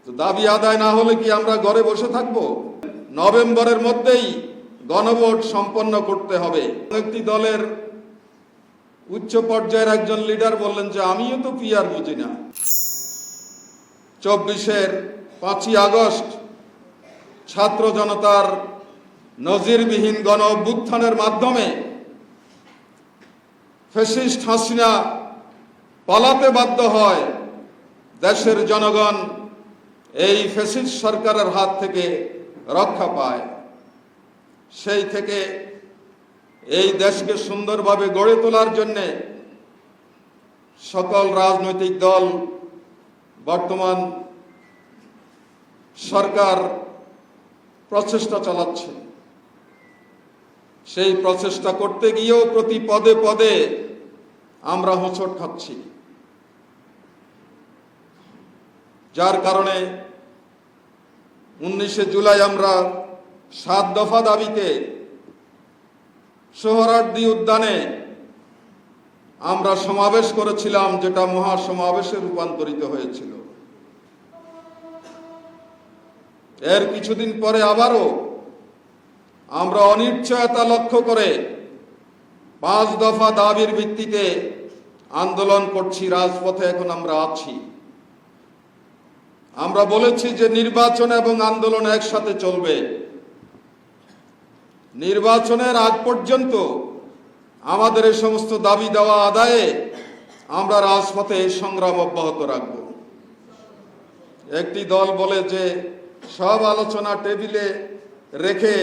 তো দাবি আদায় না হলে কি আমরা ঘরে বসে থাকব? নভেম্বরের মধ্যেই গণভোট সম্পন্ন করতে হবে। একটি দলের উচ্চ পর্যায়ের একজন লিডার বললেন যে আমিও তো পিআর বুঝি না। 24-এর 5ই আগস্ট ছাত্র জনতার নজিরবিহীন গণ অভ্যুত্থানের মাধ্যমে ফ্যাসিস্ট হাসিনা পালাতে বাধ্য হয়। দেশের জনগণ এই ফ্যাসিস্ট সরকারের হাত থেকে রক্ষা পায়। সেই থেকে এই দেশকে সুন্দরভাবে গড়ে তোলার জন্যে সকল রাজনৈতিক দল, বর্তমান সরকার প্রচেষ্টা চালাচ্ছে। সেই প্রচেষ্টা করতে গিয়েও প্রতি পদে পদে আমরা হোঁচট খাচ্ছি, যার কারণে 19শে জুলাই আমরা 7 দফা দাবিতে সোহরাওয়ার্দী উদ্যানে আমরা সমাবেশ করেছিলাম, যেটা মহাসমাবেশে রূপান্তরিত হয়েছিল। এর কিছুদিন পরে আবারও আমরা অনিশ্চয়তা লক্ষ্য করে 5 দফা দাবির ভিত্তিতে আন্দোলন করছি। রাজপথে এখন আমরা আছি। আমরা বলেছি যে নির্বাচন এবং আন্দোলন একসাথে চলবে। নির্বাচনের আগ পর্যন্ত আমাদের এই সমস্ত দাবি দেওয়া আদায়ে আমরা রাজপথে সংগ্রাম অব্যাহত রাখব। একটি দল বলে যে সব আলোচনা টেবিলে রেখে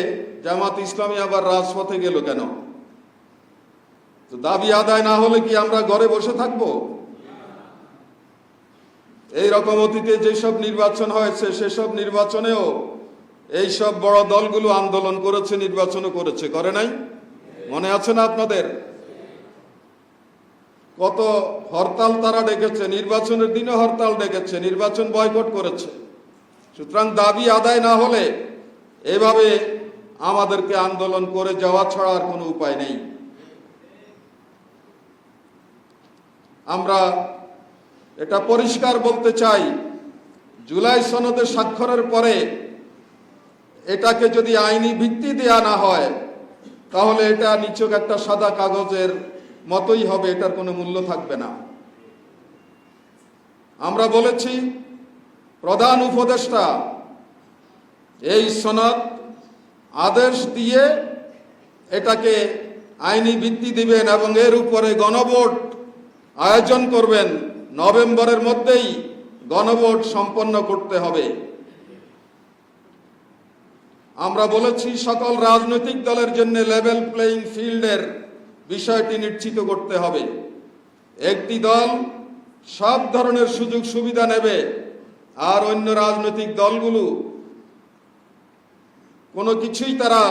জামাত ইসলামী আবার রাজপথে গেল কেন? তো দাবি আদায় না হলে কি আমরা ঘরে বসে থাকব? এই রকম অতীতে যেসব নির্বাচন হয়েছে সেসব নির্বাচনেও এইসব বড় দলগুলো আন্দোলন করেছে, নির্বাচনও করেছে, করে নাই? মনে আছে না আপনাদের? কত হরতাল তারা ডেকেছে, নির্বাচনের দিনে হরতাল ডেকেছে, নির্বাচন বয়কট করেছে। সুতরাং দাবি আদায় না হলে এভাবে আমাদেরকে আন্দোলন করে যাওয়া ছাড়া আর কোনো উপায় নেই। আমরা এটা পরিষ্কার বলতে চাই, জুলাই সনদে স্বাক্ষরের পরে এটাকে যদি আইনি ভিত্তি দেয়া না হয় তাহলে এটা নিছক একটা সাদা কাগজের মতোই হবে, এটার কোনো মূল্য থাকবে না। আমরা বলেছি প্রধান উপদেষ্টা এই সনদ আদেশ দিয়ে এটাকে আইনি ভিত্তি দিবেন এবং এর উপরে গণভোট আয়োজন করবেন। নভেম্বরের মধ্যেই গণভোট সম্পন্ন করতে হবে। আমরা বলেছি সকল রাজনৈতিক দলের জন্য লেভেল প্লেইং ফিল্ডের বিষয়টি নিশ্চিত করতে হবে। একটি দল সব ধরনের সুযোগ সুবিধা নেবে আর অন্য রাজনৈতিক দলগুলো কোনো কিছুই তারা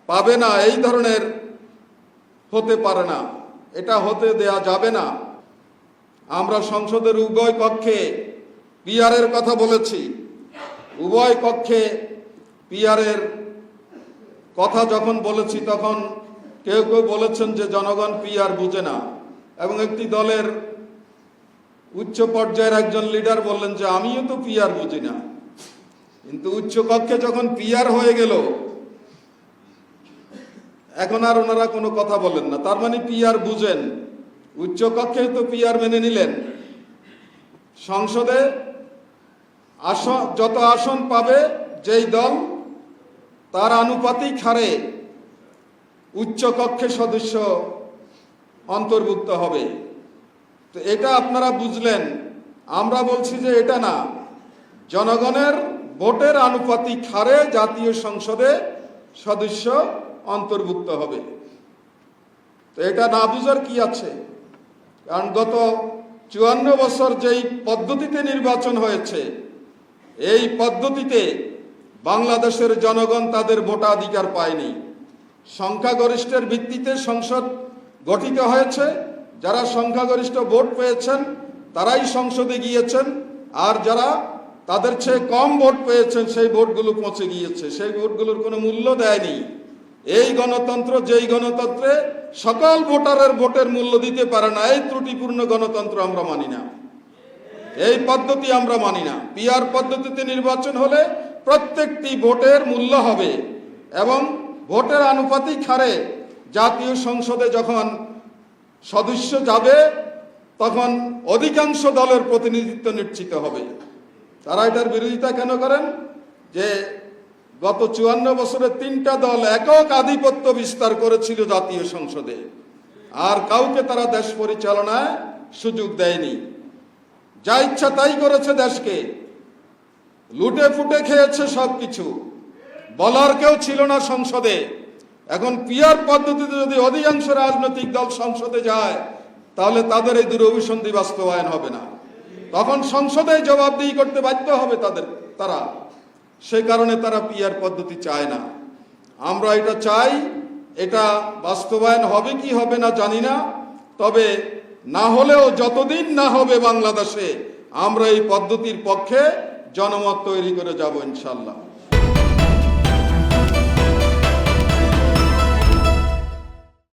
পাবে না, এই ধরনের হতে পারে না, এটা হতে দেয়া যাবে না। আমরা সংসদের উভয় কক্ষে পিআরের কথা বলেছি। উভয় কক্ষে পিআরের কথা যখন বলেছি তখন কেউ কেউ বলেছেন যে জনগণ পিআর বুঝে না, এবং একটি দলের উচ্চ পর্যায়ের একজন লিডার বললেন যে আমিও তো পিআর বুঝি না। কিন্তু উচ্চ কক্ষে যখন পিআর হয়ে গেল এখন আর ওনারা কোনো কথা বলেন না, তার মানে পিআর বুঝেন। উচ্চ কক্ষে তো পিআর মেনে নিলেন। সংসদে যত আসন পাবে যেই দল তার আনুপাতিক হারে উচ্চ কক্ষে সদস্য অন্তর্ভুক্ত হবে। তো এটা আপনারা বুঝলেন। আমরা বলছি যে এটা না, জনগণের ভোটের আনুপাতিক হারে জাতীয় সংসদে সদস্য অন্তর্ভুক্ত হবে। তো এটা না বুঝার কি আছে? কারণ গত 54 বছর যেই পদ্ধতিতে নির্বাচন হয়েছে এই পদ্ধতিতে বাংলাদেশের জনগণ তাদের ভোটাধিকার পায়নি। সংখ্যাগরিষ্ঠের ভিত্তিতে সংসদ গঠিত হয়েছে। যারা সংখ্যাগরিষ্ঠ ভোট পেয়েছেন তারাই সংসদে গিয়েছেন, আর যারা তাদের চেয়ে কম ভোট পেয়েছেন সেই ভোটগুলো পচে গিয়েছে, সেই ভোটগুলোর কোনো মূল্য দেয়নি। এই গণতন্ত্র, যেই গণতন্ত্রে সকল ভোটারের ভোটের মূল্য দিতে পারে না, এই ত্রুটিপূর্ণ গণতন্ত্র আমরা মানি না। এই পদ্ধতি আমরা মানি না। পিআর পদ্ধতিতে নির্বাচন হলে প্রত্যেকটি ভোটের মূল্য হবে এবং ভোটের আনুপাতিক হারে জাতীয় সংসদে যখন সদস্য যাবে তখন অধিকাংশ দলের প্রতিনিধিত্ব নিশ্চিত হবে। তারা এটার বিরোধিতা কেন করেন? যে গত 54 বছরে 3টা দল একক আধিপত্য বিস্তার করেছিল জাতীয় সংসদে, আর কাউকে তারা দেশ পরিচালনায় সুযোগ দেয়নি। যা ইচ্ছা তাই করেছে, দেশকে লুটে ফুটে খেয়েছে সবকিছু, বলার কেউ ছিল না সংসদে। এখন পিআর পদ্ধতিতে যদি অধিকাংশ রাজনৈতিক দল সংসদে যায় তাহলে তাদের এই দুরভিসন্ধি বাস্তবায়ন হবে না, তখন সংসদে জবাবদিহি করতে বাধ্য হবে তারা। সেই কারণে তারা পিআর পদ্ধতি চায় না। আমরা এটা চাই। এটা বাস্তবায়ন হবে কি হবে না জানি না, তবে না হলেও যতদিন না হবে বাংলাদেশে আমরা এই পদ্ধতির পক্ষে জনমত তৈরি করে যাব ইনশাল্লাহ।